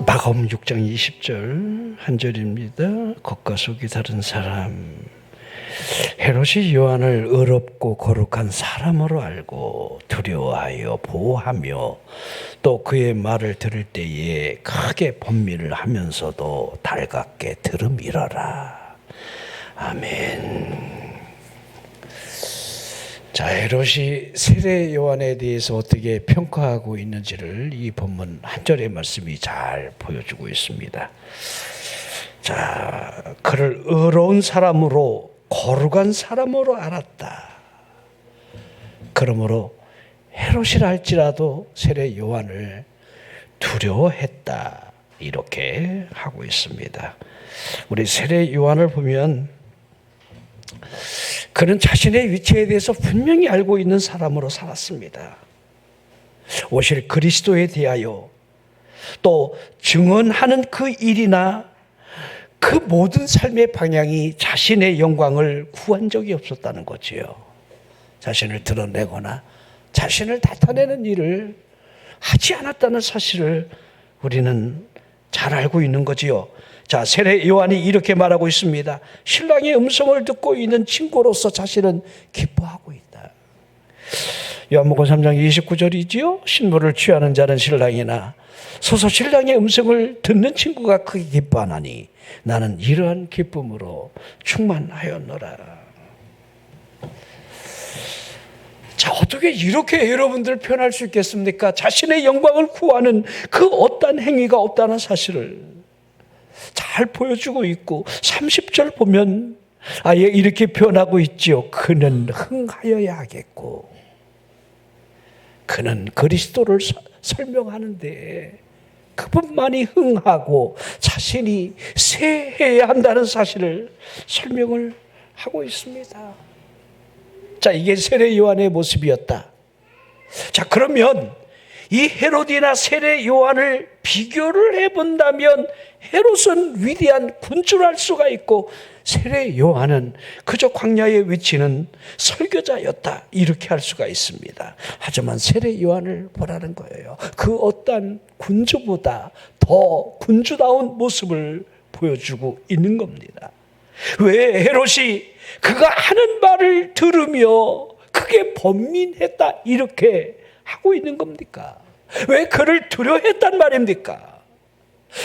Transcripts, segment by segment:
마가복음 6장 20절 한 절입니다. 겉과 속이 다른 사람. 헤롯이 요한을 의롭고 거룩한 사람으로 알고 두려워하여 보호하며 또 그의 말을 들을 때에 크게 번민을 하면서도 달갑게 들음이러라. 아멘. 자, 헤롯이 세례 요한에 대해서 어떻게 평가하고 있는지를 이 본문 한 절의 말씀이 잘 보여주고 있습니다. 자, 그를 의로운 사람으로 거룩한 사람으로 알았다. 그러므로 헤롯이라 할지라도 세례 요한을 두려워했다. 이렇게 하고 있습니다. 우리 세례 요한을 보면 그는 자신의 위치에 대해서 분명히 알고 있는 사람으로 살았습니다. 오실 그리스도에 대하여 또 증언하는 그 일이나 그 모든 삶의 방향이 자신의 영광을 구한 적이 없었다는 거지요. 자신을 드러내거나 자신을 나타내는 일을 하지 않았다는 사실을 우리는 잘 알고 있는 거지요. 자, 세례 요한이 이렇게 말하고 있습니다. 신랑의 음성을 듣고 있는 친구로서 자신은 기뻐하고 있다. 요한복음 3장 29절이지요. 신부를 취하는 자는 신랑이나 소서 신랑의 음성을 듣는 친구가 크게 기뻐하나니 나는 이러한 기쁨으로 충만하였노라. 자, 어떻게 이렇게 여러분들 표현할 수 있겠습니까? 자신의 영광을 구하는 그 어떠한 행위가 없다는 사실을 잘 보여주고 있고 30절 보면 아예 이렇게 표현하고 있지요. 그는 흥하여야 하겠고 그는 그리스도를 설명하는데 그분만이 흥하고 자신이 세해야 한다는 사실을 설명을 하고 있습니다. 자, 이게 세례 요한의 모습이었다. 자, 그러면 이 헤롯이나 세례 요한을 비교를 해본다면 헤롯은 위대한 군주를 할 수가 있고 세례 요한은 그저 광야에 위치는 설교자였다. 이렇게 할 수가 있습니다. 하지만 세례 요한을 보라는 거예요. 그 어떠한 군주보다 더 군주다운 모습을 보여주고 있는 겁니다. 왜 헤롯이 그가 하는 말을 들으며 크게 번민했다 이렇게 하고 있는 겁니까? 왜 그를 두려워했단 말입니까?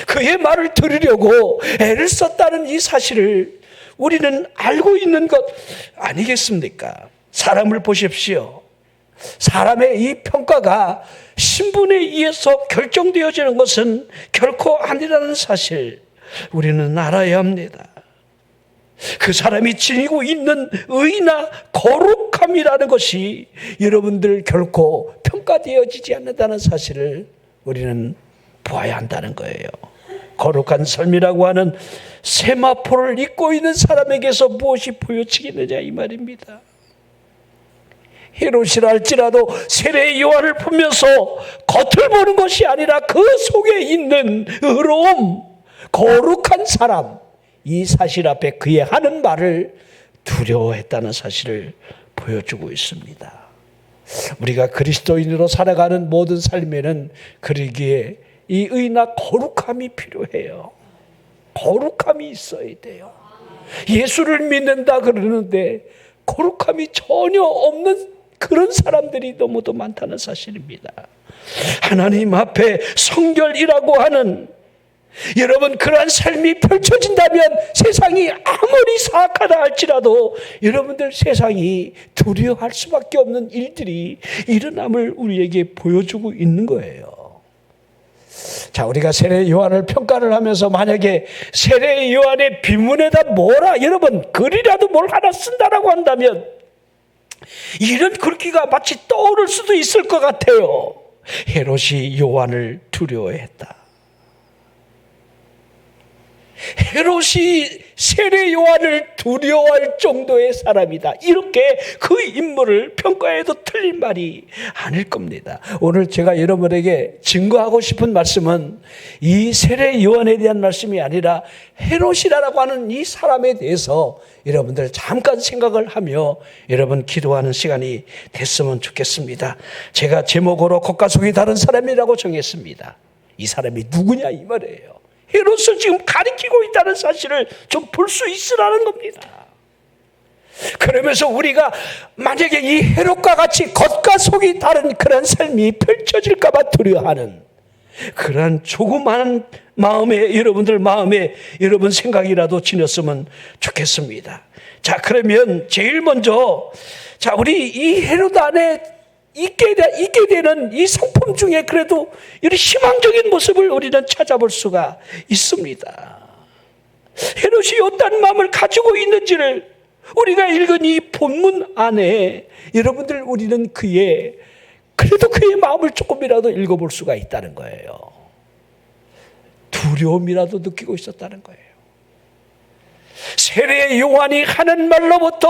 그의 말을 들으려고 애를 썼다는 이 사실을 우리는 알고 있는 것 아니겠습니까? 사람을 보십시오. 사람의 이 평가가 신분에 의해서 결정되어지는 것은 결코 아니라는 사실 우리는 알아야 합니다. 그 사람이 지니고 있는 의나 거룩함이라는 것이 여러분들 결코 평가되어지지 않는다는 사실을 우리는 보아야 한다는 거예요. 거룩한 삶이라고 하는 세마포를 입고 있는 사람에게서 무엇이 보여지겠느냐 이 말입니다. 헤롯이라 할지라도 세례 요한을 보면서 겉을 보는 것이 아니라 그 속에 있는 의로움, 거룩한 사람, 이 사실 앞에 그의 하는 말을 두려워했다는 사실을 보여주고 있습니다. 우리가 그리스도인으로 살아가는 모든 삶에는 그러기에 이 의나 거룩함이 필요해요. 거룩함이 있어야 돼요. 예수를 믿는다 그러는데 거룩함이 전혀 없는 그런 사람들이 너무도 많다는 사실입니다. 하나님 앞에 성결이라고 하는 여러분 그러한 삶이 펼쳐진다면 세상이 아무리 사악하다 할지라도 여러분들 세상이 두려워할 수밖에 없는 일들이 일어남을 우리에게 보여주고 있는 거예요. 자, 우리가 세례 요한을 평가를 하면서 만약에 세례 요한의 비문에다 뭐라 여러분 글이라도 뭘 하나 쓴다라고 한다면 이런 글귀가 마치 떠오를 수도 있을 것 같아요. 헤롯이 요한을 두려워했다. 헤롯이 세례 요한을 두려워할 정도의 사람이다. 이렇게 그 인물을 평가해도 틀린 말이 아닐 겁니다. 오늘 제가 여러분에게 증거하고 싶은 말씀은 이 세례 요한에 대한 말씀이 아니라 헤롯이라고 하는 이 사람에 대해서 여러분들 잠깐 생각을 하며 여러분 기도하는 시간이 됐으면 좋겠습니다. 제가 제목으로 겉과 속이 다른 사람이라고 정했습니다. 이 사람이 누구냐 이 말이에요. 헤롯을 지금 가리키고 있다는 사실을 좀 볼 수 있으라는 겁니다. 그러면서 우리가 만약에 이 헤롯과 같이 겉과 속이 다른 그런 삶이 펼쳐질까 봐 두려워하는 그러한 조그마한 마음에 여러분들 마음에 여러분 생각이라도 지녔으면 좋겠습니다. 자, 그러면 제일 먼저 우리 이 헤롯 안에 있게 되는 이 성품 중에 그래도 이런 희망적인 모습을 우리는 찾아볼 수가 있습니다. 헤롯이 어떤 마음을 가지고 있는지를 우리가 읽은 이 본문 안에 여러분들 우리는 그래도 그의 마음을 조금이라도 읽어볼 수가 있다는 거예요. 두려움이라도 느끼고 있었다는 거예요. 세례 요한이 하는 말로부터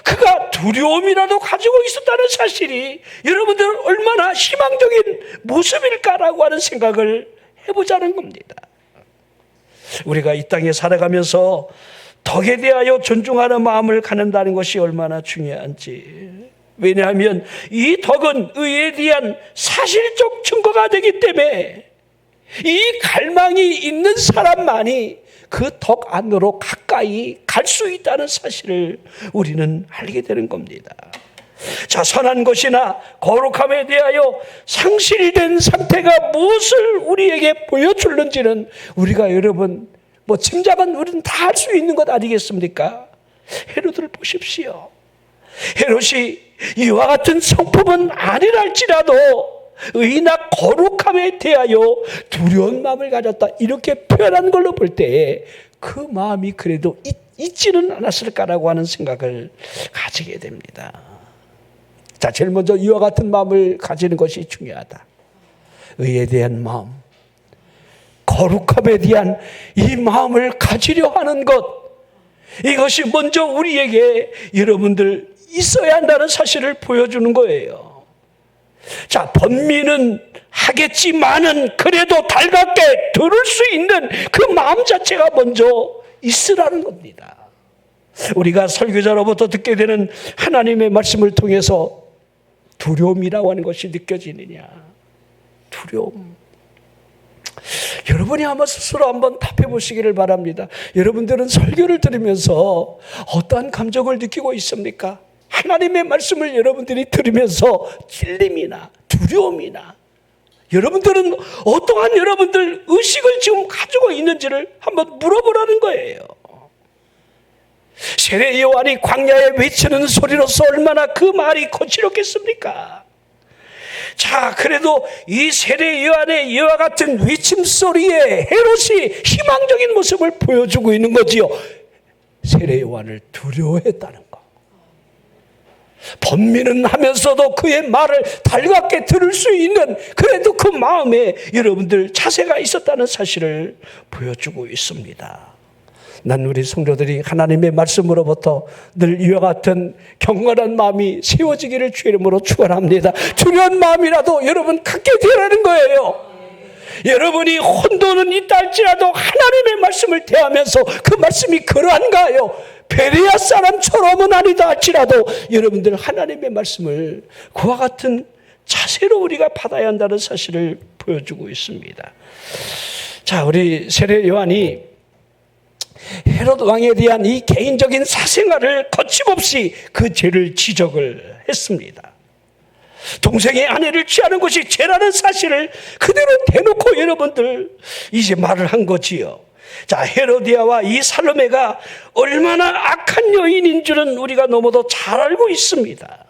그가 두려움이라도 가지고 있었다는 사실이 여러분들 얼마나 희망적인 모습일까라고 하는 생각을 해보자는 겁니다. 우리가 이 땅에 살아가면서 덕에 대하여 존중하는 마음을 갖는다는 것이 얼마나 중요한지. 왜냐하면 이 덕은 의에 대한 사실적 증거가 되기 때문에 이 갈망이 있는 사람만이 그 덕 안으로 가까이 갈 수 있다는 사실을 우리는 알게 되는 겁니다. 자, 선한 것이나 거룩함에 대하여 상실된 상태가 무엇을 우리에게 보여주는지는 우리가 여러분 짐작은 우리는 다 할 수 있는 것 아니겠습니까? 헤롯을 보십시오. 헤롯이 이와 같은 성품은 아니랄지라도 의나 거룩함에 대하여 두려운 마음을 가졌다 이렇게 표현한 걸로 볼 때 그 마음이 그래도 있지는 않았을까라고 하는 생각을 가지게 됩니다. 자, 제일 먼저 이와 같은 마음을 가지는 것이 중요하다. 의에 대한 마음, 거룩함에 대한 이 마음을 가지려 하는 것, 이것이 먼저 우리에게 여러분들 있어야 한다는 사실을 보여주는 거예요. 자, 번민은 하겠지만은 그래도 달갑게 들을 수 있는 그 마음 자체가 먼저 있으라는 겁니다. 우리가 설교자로부터 듣게 되는 하나님의 말씀을 통해서 두려움이라고 하는 것이 느껴지느냐? 두려움. 여러분이 한번 스스로 한번 답해 보시기를 바랍니다. 여러분들은 설교를 들으면서 어떠한 감정을 느끼고 있습니까? 하나님의 말씀을 여러분들이 들으면서 찔림이나 두려움이나 여러분들은 어떠한 여러분들 의식을 지금 가지고 있는지를 한번 물어보라는 거예요. 세례 요한이 광야에 외치는 소리로서 얼마나 그 말이 거칠었겠습니까? 자, 그래도 이 세례 요한의 이와 같은 외침 소리에 헤롯이 희망적인 모습을 보여주고 있는 거지요. 세례 요한을 두려워했다는 거. 번민은 하면서도 그의 말을 달갑게 들을 수 있는 그래도 그 마음에 여러분들 자세가 있었다는 사실을 보여주고 있습니다. 난 우리 성도들이 하나님의 말씀으로부터 늘 이와 같은 경건한 마음이 세워지기를 주의 이름으로 축원합니다. 두려운 마음이라도 여러분 갖게 되라는 거예요. 여러분이 혼돈은 있다 할지라도 하나님의 말씀을 대하면서 그 말씀이 그러한가요? 베레아 사람처럼은 아니다 할지라도 여러분들 하나님의 말씀을 그와 같은 자세로 우리가 받아야 한다는 사실을 보여주고 있습니다. 자, 우리 세례 요한이 헤롯 왕에 대한 이 개인적인 사생활을 거침없이 그 죄를 지적을 했습니다. 동생의 아내를 취하는 것이 죄라는 사실을 그대로 대놓고 여러분들 이제 말을 한 거지요. 자, 헤로디아와 이 살로메가 얼마나 악한 여인인 줄은 우리가 너무도 잘 알고 있습니다.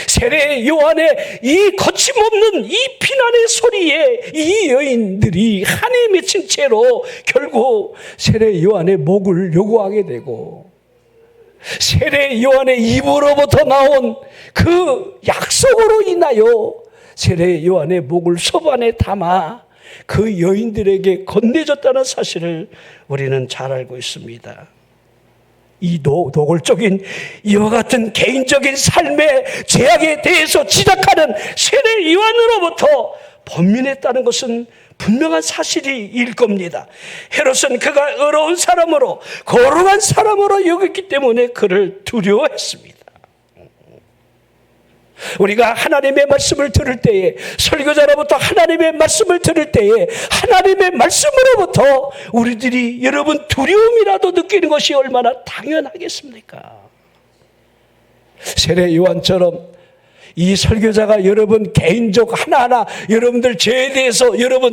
세례 요한의 이 거침없는 이 비난의 소리에 이 여인들이 한이 맺힌 채로 결국 세례 요한의 목을 요구하게 되고 세례 요한의 입으로부터 나온 그 약속으로 인하여 세례 요한의 목을 소반에 담아 그 여인들에게 건네줬다는 사실을 우리는 잘 알고 있습니다. 이 노골적인 이와 같은 개인적인 삶의 죄악에 대해서 지적하는 세례 요한으로부터 번민했다는 것은 분명한 사실일 겁니다. 헤롯은 그가 의로운 사람으로 거룩한 사람으로 여겼기 때문에 그를 두려워했습니다. 우리가 하나님의 말씀을 들을 때에, 설교자로부터 하나님의 말씀을 들을 때에 하나님의 말씀으로부터 우리들이 여러분 두려움이라도 느끼는 것이 얼마나 당연하겠습니까? 세례 요한처럼 이 설교자가 여러분 개인적 하나하나 여러분들 죄에 대해서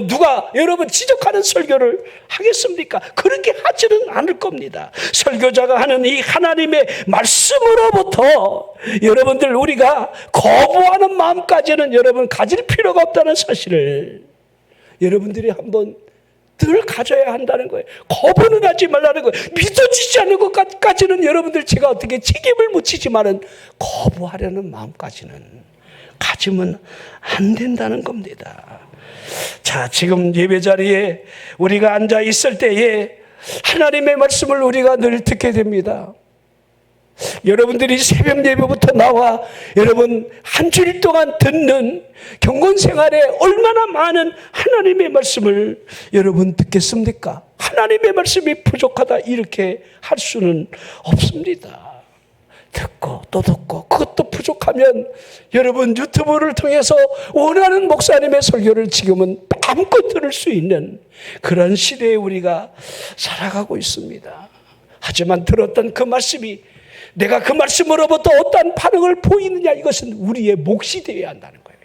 누가 여러분 지적하는 설교를 하겠습니까? 그렇게 하지는 않을 겁니다. 설교자가 하는 이 하나님의 말씀으로부터 여러분들 우리가 거부하는 마음까지는 여러분 가질 필요가 없다는 사실을 여러분들이 한번 늘 가져야 한다는 거예요. 거부는 하지 말라는 거예요. 믿어지지 않는 것까지는 여러분들 제가 어떻게 책임을 묻히지만은 거부하려는 마음까지는 가지면 안 된다는 겁니다. 자, 지금 예배 자리에 우리가 앉아 있을 때에 하나님의 말씀을 우리가 늘 듣게 됩니다. 여러분들이 새벽 예배부터 나와 여러분 한 주일 동안 듣는 경건 생활에 얼마나 많은 하나님의 말씀을 여러분 듣겠습니까? 하나님의 말씀이 부족하다 이렇게 할 수는 없습니다. 듣고 또 듣고 그것도 부족하면 여러분 유튜브를 통해서 원하는 목사님의 설교를 지금은 마음껏 들을 수 있는 그런 시대에 우리가 살아가고 있습니다. 하지만 들었던 그 말씀이 내가 그 말씀으로부터 어떠한 반응을 보이느냐, 이것은 우리의 몫이 되어야 한다는 거예요.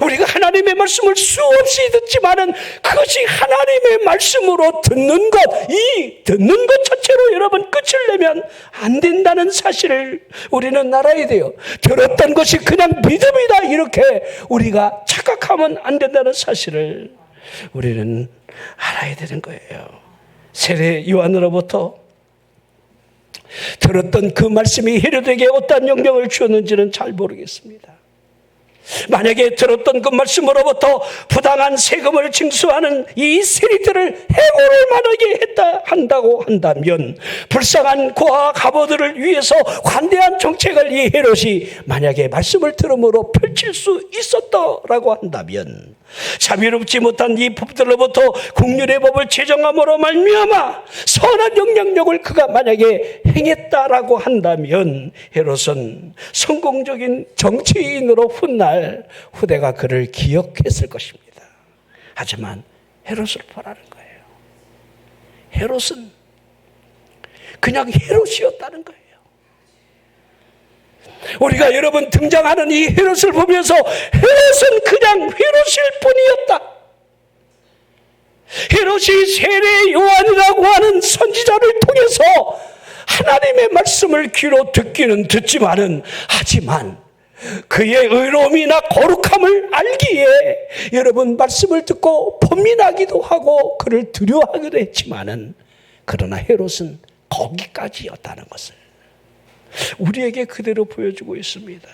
우리가 하나님의 말씀을 수없이 듣지만은 그것이 하나님의 말씀으로 듣는 것, 이 듣는 것 자체로 여러분 끝을 내면 안 된다는 사실을 우리는 알아야 돼요. 들었던 것이 그냥 믿음이다 이렇게 우리가 착각하면 안 된다는 사실을 우리는 알아야 되는 거예요. 세례 요한으로부터 들었던 그 말씀이 헤롯에게 어떤 영향을 주었는지는 잘 모르겠습니다. 만약에 들었던 그 말씀으로부터 부당한 세금을 징수하는 이 세리들을 해고를 만약에 한다고 한다면, 불쌍한 고아 가보들을 위해서 관대한 정책을 이 헤롯이 만약에 말씀을 들음으로 펼칠 수 있었다라고 한다면, 자비롭지 못한 이 법들로부터 국률의 법을 제정함으로 말미암아 선한 영향력을 그가 만약에 행했다라고 한다면 헤롯은 성공적인 정치인으로 훗날 후대가 그를 기억했을 것입니다. 하지만 헤롯을 보라는 거예요. 헤롯은 그냥 헤롯이었다는 거예요. 우리가 여러분 등장하는 이 헤롯을 보면서 헤롯은 그냥 헤롯일 뿐이었다. 헤롯이 세례 요한이라고 하는 선지자를 통해서 하나님의 말씀을 귀로 듣기는 듣지만은, 하지만 그의 의로움이나 거룩함을 알기에 여러분 말씀을 듣고 번민하기도 하고 그를 두려워하기도 했지만은, 그러나 헤롯은 거기까지였다는 것을 우리에게 그대로 보여주고 있습니다.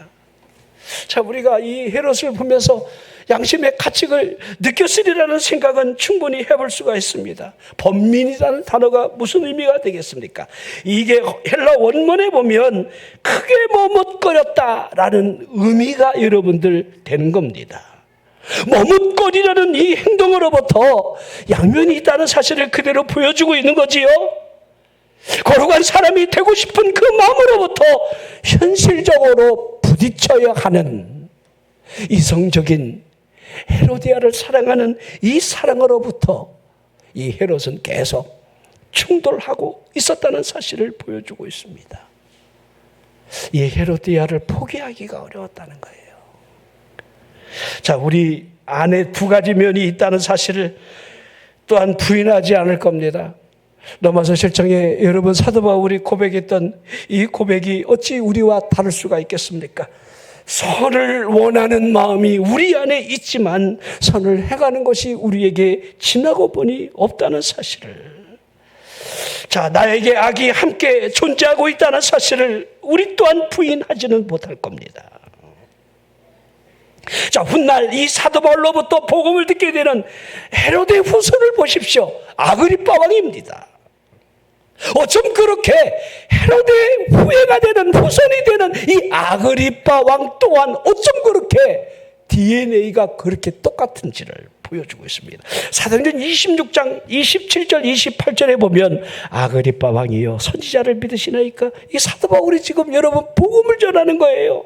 자, 우리가 이 헤롯을 보면서 양심의 가책을 느꼈으리라는 생각은 충분히 해볼 수가 있습니다. 번민이라는 단어가 무슨 의미가 되겠습니까? 이게 헬라 원문에 보면 크게 머뭇거렸다라는 의미가 여러분들 되는 겁니다. 머뭇거리라는 이 행동으로부터 양면이 있다는 사실을 그대로 보여주고 있는 거지요. 거룩한 사람이 되고 싶은 그 마음으로부터 현실적으로 부딪혀야 하는 이성적인 헤로디아를 사랑하는 이 사랑으로부터 이 헤롯은 계속 충돌하고 있었다는 사실을 보여주고 있습니다. 이 헤로디아를 포기하기가 어려웠다는 거예요. 자, 우리 안에 두 가지 면이 있다는 사실을 또한 부인하지 않을 겁니다. 로마서 7장에 여러분 사도 바울이 고백했던 이 고백이 어찌 우리와 다를 수가 있겠습니까? 선을 원하는 마음이 우리 안에 있지만 선을 행하는 것이 우리에게 지나고 보니 없다는 사실을, 자, 나에게 악이 함께 존재하고 있다는 사실을 우리 또한 부인하지는 못할 겁니다. 자, 훗날 이 사도 바울로부터 복음을 듣게 되는 헤롯의 후손을 보십시오. 아그리빠 왕입니다. 어쩜 그렇게 헤롯의 후예가 되는, 후손이 되는 이 아그리빠 왕 또한 어쩜 그렇게 DNA가 그렇게 똑같은지를 보여주고 있습니다. 사도행전 26장 27절 28절에 보면 아그리빠 왕이여 선지자를 믿으시나이까? 이 사도 바울이 지금 여러분 복음을 전하는 거예요.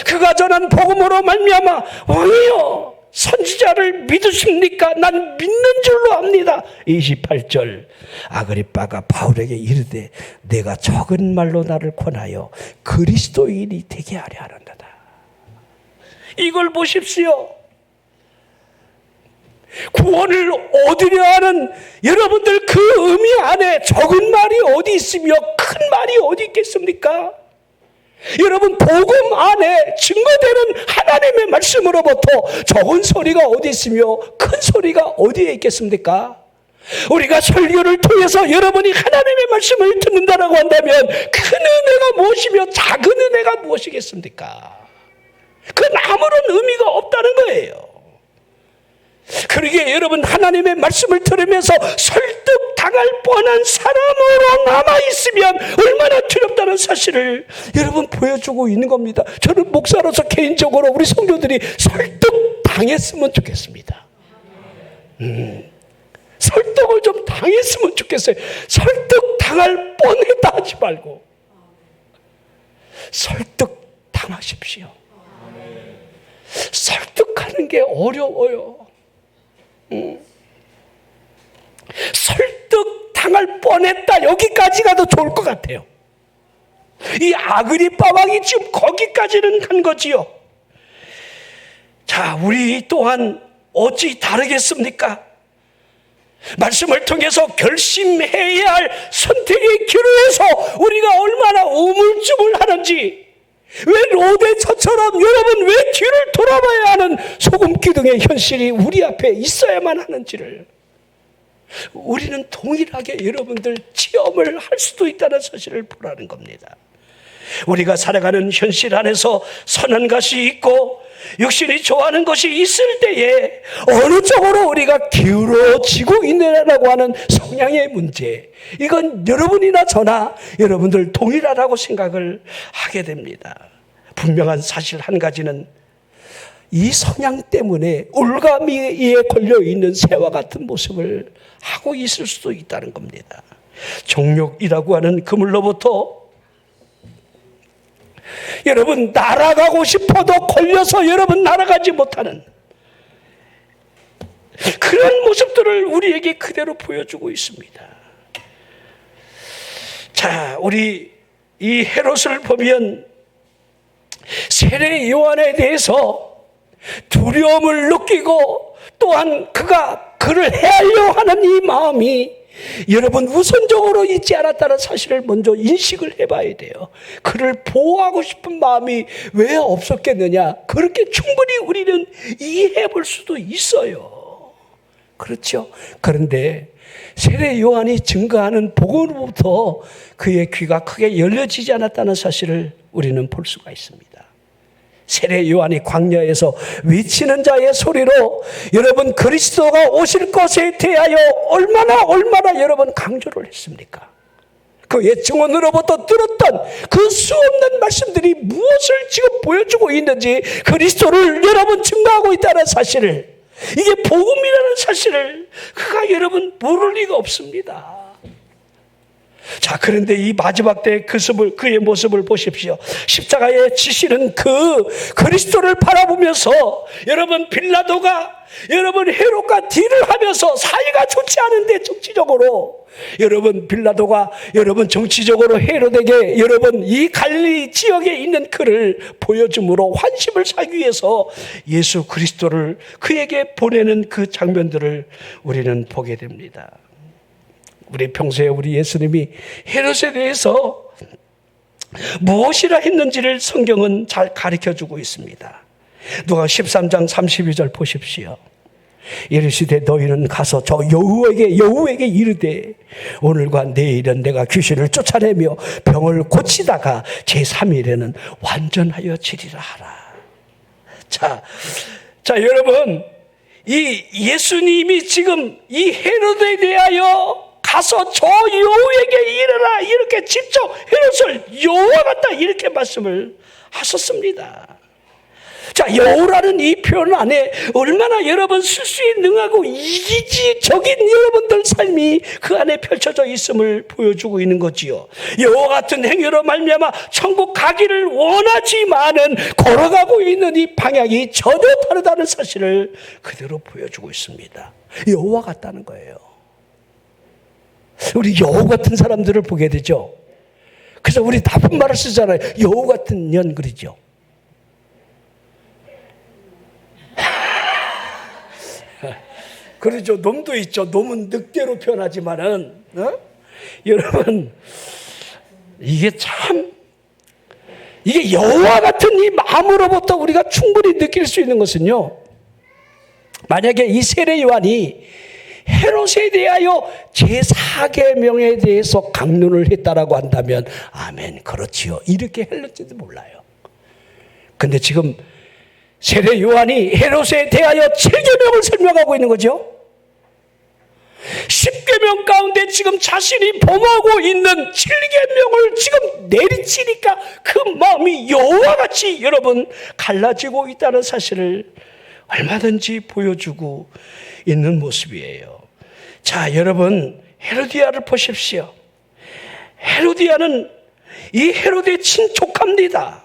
그가 전한 복음으로 말미암아 왕이여 선지자를 믿으십니까? 난 믿는 줄로 압니다. 28절 아그리빠가 바울에게 이르되 내가 적은 말로 나를 권하여 그리스도인이 되게 하려 하는도다. 이걸 보십시오. 구원을 얻으려 하는 여러분들 그 의미 안에 적은 말이 어디 있으며 큰 말이 어디 있겠습니까? 여러분 복음 안에 증거되는 하나님의 말씀으로부터 적은 소리가 어디 있으며 큰 소리가 어디에 있겠습니까? 우리가 설교를 통해서 여러분이 하나님의 말씀을 듣는다라고 한다면 큰 은혜가 무엇이며 작은 은혜가 무엇이겠습니까? 그건 아무런 의미가 없다는 거예요. 그러기에 여러분 하나님의 말씀을 들으면서 설득당할 뻔한 사람으로 남아있으면 얼마나 두렵다는 사실을 여러분 보여주고 있는 겁니다. 저는 목사로서 개인적으로 우리 성도들이 설득당했으면 좋겠습니다. 설득을 좀 당했으면 좋겠어요. 설득당할 뻔했다 하지 말고 설득당하십시오. 설득하는 게 어려워요. 설득당할 뻔했다 여기까지 가도 좋을 것 같아요. 이 아그리빠 왕이 지금 거기까지는 간 거지요. 자, 우리 또한 어찌 다르겠습니까? 말씀을 통해서 결심해야 할 선택의 길에서 우리가 얼마나 우물쭈물하는지, 왜 로데처럼 여러분 왜 뒤를 돌아봐야 하는 소금기둥의 현실이 우리 앞에 있어야만 하는지를 우리는 동일하게 여러분들 체험을 할 수도 있다는 사실을 보라는 겁니다. 우리가 살아가는 현실 안에서 선한 것이 있고 육신이 좋아하는 것이 있을 때에 어느 쪽으로 우리가 기울어지고 있느냐라고 하는 성향의 문제, 이건 여러분이나 저나 여러분들 동일하다고 생각을 하게 됩니다. 분명한 사실 한 가지는 이 성향 때문에 올가미에 걸려있는 새와 같은 모습을 하고 있을 수도 있다는 겁니다. 정욕이라고 하는 그물로부터 여러분 날아가고 싶어도 걸려서 여러분 날아가지 못하는 그런 모습들을 우리에게 그대로 보여주고 있습니다. 자, 우리 이 헤롯을 보면 세례 요한에 대해서 두려움을 느끼고 또한 그가 그를 해하려 하는 이 마음이 여러분 우선적으로 있지 않았다는 사실을 먼저 인식을 해봐야 돼요. 그를 보호하고 싶은 마음이 왜 없었겠느냐, 그렇게 충분히 우리는 이해해 볼 수도 있어요. 그렇죠? 그런데 세례 요한이 증거하는 복음으로부터 그의 귀가 크게 열려지지 않았다는 사실을 우리는 볼 수가 있습니다. 세례 요한이 광야에서 외치는 자의 소리로 여러분 그리스도가 오실 것에 대하여 얼마나 여러분 강조를 했습니까? 그의 증언으로부터 들었던 그 수없는 말씀들이 무엇을 지금 보여주고 있는지, 그리스도를 여러분 증거하고 있다는 사실을, 이게 복음이라는 사실을 그가 여러분 모를 리가 없습니다. 자, 그런데 이 마지막 때 그의 모습을 보십시오. 십자가에 지시는 그 그리스도를 바라보면서 여러분 빌라도가 여러분 헤롯과 딜을 하면서 사이가 좋지 않은데 정치적으로 여러분 빌라도가 여러분 정치적으로 헤롯에게 여러분 이 갈릴리 지역에 있는 그를 보여줌으로 환심을 사기 위해서 예수 그리스도를 그에게 보내는 그 장면들을 우리는 보게 됩니다. 우리 평소에 우리 예수님이 헤롯에 대해서 무엇이라 했는지를 성경은 잘 가르쳐주고 있습니다. 누가 13장 32절 보십시오. 이르시되 너희는 가서 저 여우에게 이르되 오늘과 내일은 내가 귀신을 쫓아내며 병을 고치다가 제3일에는 완전하여 지리라 하라. 자 여러분, 이 예수님이 지금 이 헤롯에 대하여 가서 저 여우에게 이르라, 이렇게 직접 헤롯을 여우와 같다 이렇게 말씀을 하셨습니다. 자, 여호라는 이 표현 안에 얼마나 여러분 술수에 능하고 이기적인 여러분들 삶이 그 안에 펼쳐져 있음을 보여주고 있는 거지요. 여호와 같은 행위로 말미암아 천국 가기를 원하지만은 걸어가고 있는 이 방향이 전혀 다르다는 사실을 그대로 보여주고 있습니다. 여호와 같다는 거예요. 우리 여호 같은 사람들을 보게 되죠. 그래서 우리 나쁜 말을 쓰잖아요. 여호 같은 년 그러죠. 그러죠. 놈도 있죠. 놈은 늑대로 표현하지만은 여러분 이게 여호와 같은 이 마음으로부터 우리가 충분히 느낄 수 있는 것은요. 만약에 이 세례 요한이 헤롯에 대하여 제4계명에 대해서 강론을 했다라고 한다면 아멘 그렇지요. 이렇게 했을지도 몰라요. 근데 지금 세례 요한이 헤롯에 대하여 7계명을 설명하고 있는 거죠. 10계명 가운데 지금 자신이 범하고 있는 7계명을 지금 내리치니까 그 마음이 여호와 같이 여러분 갈라지고 있다는 사실을 얼마든지 보여주고 있는 모습이에요. 자, 여러분 헤로디아를 보십시오. 헤로디아는 이 헤롯의 친족합니다.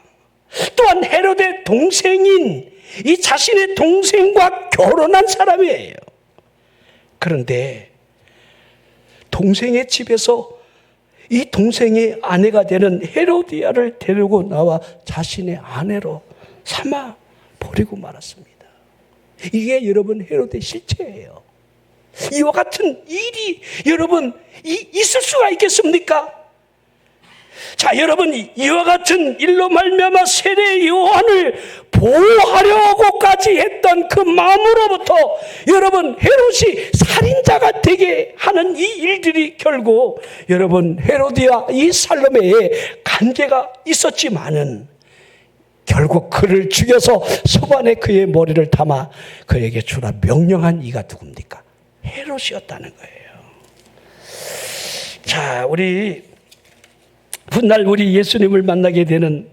또한 헤롯의 동생인 이 자신의 동생과 결혼한 사람이에요. 그런데 동생의 집에서 이 동생의 아내가 되는 헤로디아를 데리고 나와 자신의 아내로 삼아 버리고 말았습니다. 이게 여러분 헤롯의 실체예요. 이와 같은 일이 여러분 있을 수가 있겠습니까? 자, 여러분 이와 같은 일로 말미암아 세례 요한을 보호하려고까지 했던 그 마음으로부터 여러분 헤롯이 살인자가 되게 하는 이 일들이 결국 여러분 헤로디아 이 살로메에 관계가 있었지만은 결국 그를 죽여서 소반에 그의 머리를 담아 그에게 주라 명령한 이가 누굽니까? 헤롯이었다는 거예요. 자, 훗날 우리 예수님을 만나게 되는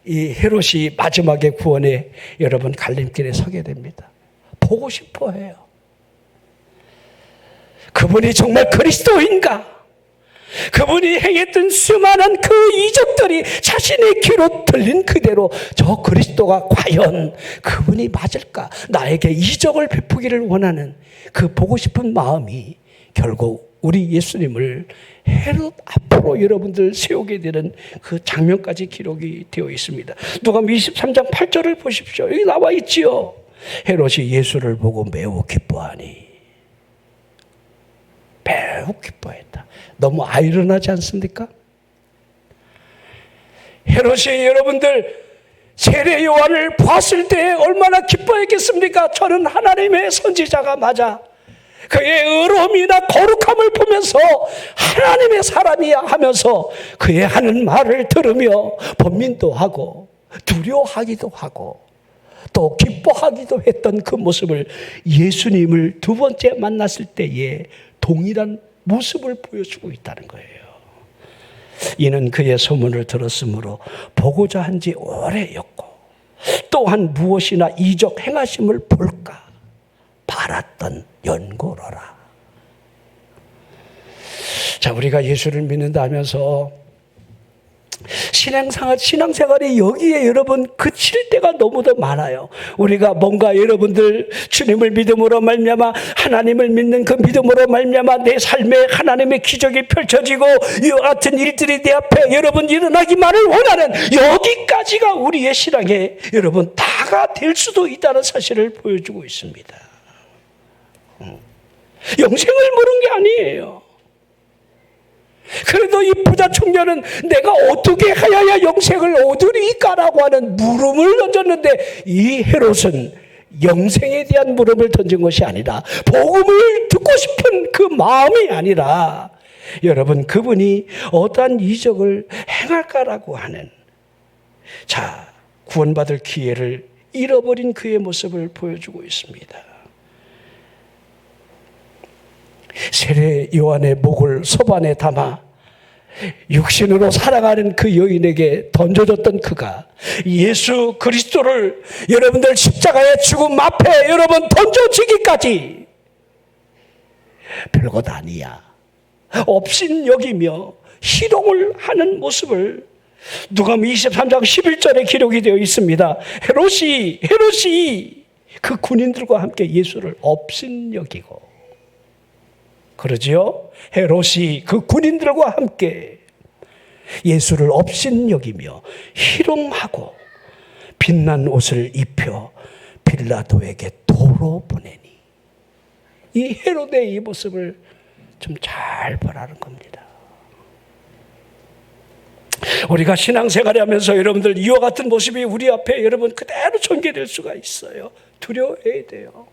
이 헤롯이 마지막에 구원에 여러분 갈림길에 서게 됩니다. 보고 싶어 해요. 그분이 정말 그리스도인가? 그분이 행했던 수많은 그 이적들이 자신의 귀로 들린 그대로 저 그리스도가 과연 그분이 맞을까? 나에게 이적을 베푸기를 원하는 그 보고 싶은 마음이 결국 우리 예수님을 헤롯 앞으로 여러분들 세우게 되는 그 장면까지 기록이 되어 있습니다. 누가복음 23장 8절을 보십시오. 여기 나와 있지요. 헤롯이 예수를 보고 매우 기뻐하니. 매우 기뻐했다. 너무 아이러니하지 않습니까? 헤롯이 여러분들 세례 요한을 봤을 때 얼마나 기뻐했겠습니까? 저는 하나님의 선지자가 맞아. 그의 의로움이나 거룩함을 보면서 하나님의 사람이야 하면서 그의 하는 말을 들으며 번민도 하고 두려워하기도 하고 또 기뻐하기도 했던 그 모습을 예수님을 두 번째 만났을 때에 동일한 모습을 보여주고 있다는 거예요. 이는 그의 소문을 들었으므로 보고자 한 지 오래였고 또한 무엇이나 이적 행하심을 볼까 바랐던 연고로라. 자, 우리가 예수를 믿는다 하면서 신앙생활이 여기에 여러분 그칠 때가 너무도 많아요. 우리가 뭔가 여러분들 주님을 믿음으로 말미암아 하나님을 믿는 그 믿음으로 말미암아 내 삶에 하나님의 기적이 펼쳐지고 이와 같은 일들이 내 앞에 여러분 일어나기만을 원하는 여기까지가 우리의 신앙에 여러분 다가 될 수도 있다는 사실을 보여주고 있습니다. 영생을 모르는 게 아니에요. 그래도 이 부자 청년은 내가 어떻게 하여야 영생을 얻으리까라고 하는 물음을 던졌는데 이 헤롯은 영생에 대한 물음을 던진 것이 아니라 복음을 듣고 싶은 그 마음이 아니라 여러분 그분이 어떠한 이적을 행할까라고 하는 자 구원받을 기회를 잃어버린 그의 모습을 보여주고 있습니다. 세례 요한의 목을 소반에 담아 육신으로 살아가는 그 여인에게 던져졌던 그가 예수 그리스도를 여러분들 십자가의 죽음 앞에 여러분 던져지기까지 별것 아니야 업신여기며 희롱을 하는 모습을 누가복음 23장 11절에 기록이 되어 있습니다. 헤롯이 그 군인들과 함께 예수를 업신여기고, 그러지요? 헤롯이 그 군인들과 함께 예수를 업신여기며 희롱하고 빛난 옷을 입혀 빌라도에게 도로 보내니, 이 헤롯의 이 모습을 좀 잘 보라는 겁니다. 우리가 신앙생활을 하면서 여러분들 이와 같은 모습이 우리 앞에 여러분 그대로 전개될 수가 있어요. 두려워해야 돼요.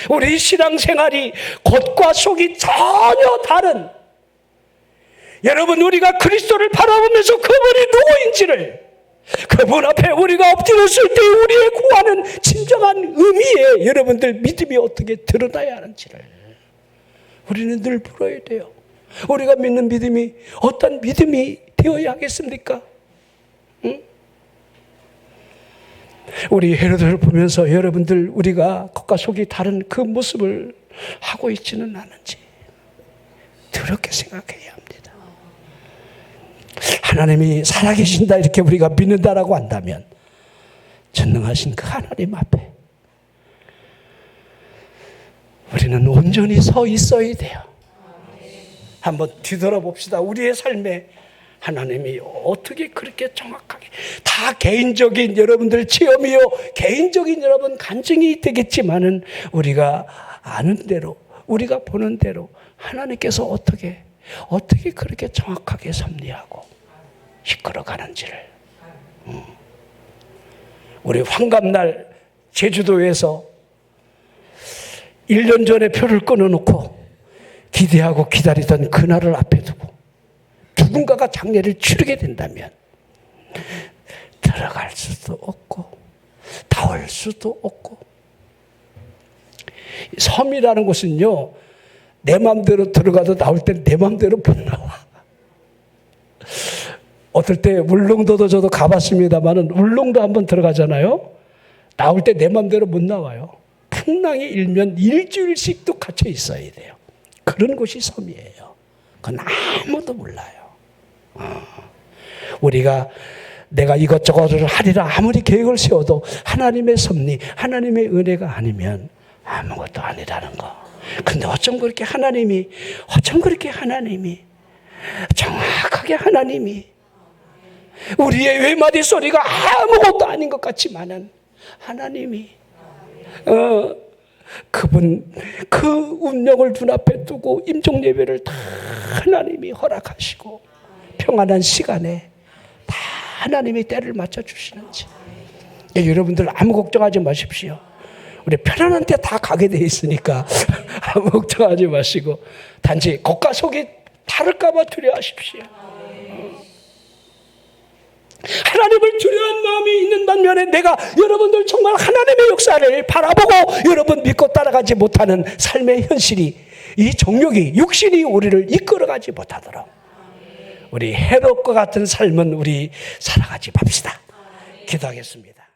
우리 신앙생활이 겉과 속이 전혀 다른, 여러분 우리가 그리스도를 바라보면서 그분이 누구인지를, 그분 앞에 우리가 엎드렸을 때 우리의 구하는 진정한 의미에 여러분들 믿음이 어떻게 드러나야 하는지를 우리는 늘 물어야 돼요. 우리가 믿는 믿음이 어떤 믿음이 되어야 하겠습니까? 응? 우리 헤롯을 보면서 여러분들 우리가 겉과 속이 다른 그 모습을 하고 있지는 않은지 두렵게 생각해야 합니다. 하나님이 살아계신다 이렇게 우리가 믿는다라고 한다면 전능하신 그 하나님 앞에 우리는 온전히 서 있어야 돼요. 한번 뒤돌아봅시다. 우리의 삶에 하나님이 어떻게 그렇게 정확하게, 다 개인적인 여러분들 체험이요, 개인적인 여러분 간증이 되겠지만은 우리가 아는 대로, 우리가 보는 대로 하나님께서 어떻게 그렇게 정확하게 섭리하고 이끌어가는지를. 우리 환갑날 제주도에서 1년 전에 표를 끊어놓고 기대하고 기다리던 그날을 앞에 두고 누군가가 장례를 치르게 된다면 들어갈 수도 없고 나올 수도 없고, 섬이라는 곳은요 내 마음대로 들어가도 나올 땐 내 마음대로 못 나와. 어떨 때 울릉도도 저도 가봤습니다만은 울릉도 한번 들어가잖아요. 나올 때 내 마음대로 못 나와요. 풍랑이 일면 일주일씩도 갇혀 있어야 돼요. 그런 곳이 섬이에요. 그건 아무도 몰라요. 우리가 내가 이것저것을 하리라 아무리 계획을 세워도 하나님의 섭리, 하나님의 은혜가 아니면 아무것도 아니라는 거. 근데 어쩜 그렇게 하나님이 정확하게 하나님이 우리의 외마디 소리가 아무것도 아닌 것 같지만은 하나님이 그분 그 운명을 눈앞에 두고 임종 예배를 다 하나님이 허락하시고 평안한 시간에 다 하나님이 때를 맞춰 주시는지. 여러분들 아무 걱정하지 마십시오. 우리 편안한 때 다 가게 돼 있으니까 아무 걱정하지 마시고 단지 겉과 속이 다를까 봐 두려워하십시오. 하나님을 두려워하는 마음이 있는 반면에 내가 여러분들 정말 하나님의 역사를 바라보고 여러분 믿고 따라가지 못하는 삶의 현실이, 이 정욕이, 육신이 우리를 이끌어가지 못하도록 우리 헤롯과 같은 삶은 우리 살아가지 맙시다. 기도하겠습니다.